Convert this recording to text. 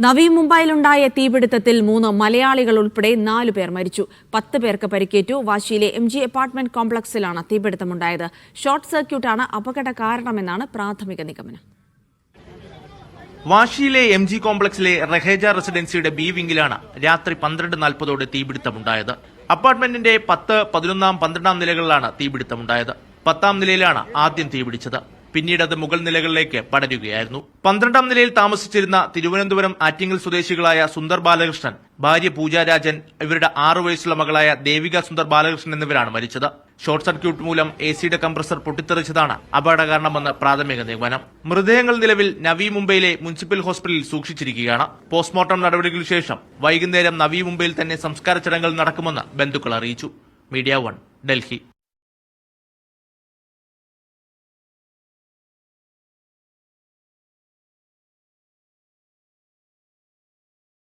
നവി മുംബൈയിലുണ്ടായ തീപിടുത്തത്തിൽ 3 മലയാളികൾ ഉൾപ്പെടെ 4 പേർ മരിച്ചു. 10 പേർക്ക് പരിക്കേറ്റു. വാശിയിലെ MG അപ്പാർട്ട്മെന്റ് കോംപ്ലക്സിലാണ് തീപിടുത്തമുണ്ടായത്. ഷോർട്ട് സർക്യൂട്ടാണ് അപകട കാരണമെന്നാണ് പ്രാഥമിക നിഗമനം. വാശിയിലെ MG കോംപ്ലക്സിലെ റഹേജ റെസിഡൻസിയുടെ ബി വിംഗിലാണ് രാത്രി 12:40 തീപിടുത്തമുണ്ടായത്. അപ്പാർട്ട്മെന്റിന്റെ 10, 11, 12 നിലകളിലാണ് തീപിടുത്തമുണ്ടായത്. 10ാം നിലയിലാണ് ആദ്യം തീപിടിച്ചത്. പിന്നീട് അത് മുകൾ നിലകളിലേക്ക് പടരുകയായിരുന്നു. 12ാം നിലയിൽ താമസിച്ചിരുന്ന തിരുവനന്തപുരം ആറ്റിങ്ങൽ സ്വദേശികളായ സുന്ദർ ബാലകൃഷ്ണൻ, ഭാര്യ പൂജ രാജൻ, ഇവരുടെ 6 വയസ്സുള്ള മകളായ ദേവിക സുന്ദർ ബാലകൃഷ്ണൻ എന്നിവരാണ് മരിച്ചത്. ഷോർട്ട് സർക്യൂട്ട് മൂലം AC കംപ്രസർ പൊട്ടിത്തെറിച്ചതാണ് അപകട കാരണമെന്ന് പ്രാഥമിക നിഗമനം. മൃതദേഹങ്ങൾ നിലവിൽ നവി മുംബൈയിലെ മുനിസിപ്പൽ ഹോസ്പിറ്റലിൽ സൂക്ഷിച്ചിരിക്കുകയാണ്. പോസ്റ്റ്മോർട്ടം നടപടികൾക്ക് ശേഷം വൈകുന്നേരം നവി മുംബൈയിൽ തന്നെ സംസ്കാര ചടങ്ങുകൾ നടക്കുമെന്ന് ബന്ധുക്കൾ അറിയിച്ചു. മീഡിയ 1, ഡൽഹി.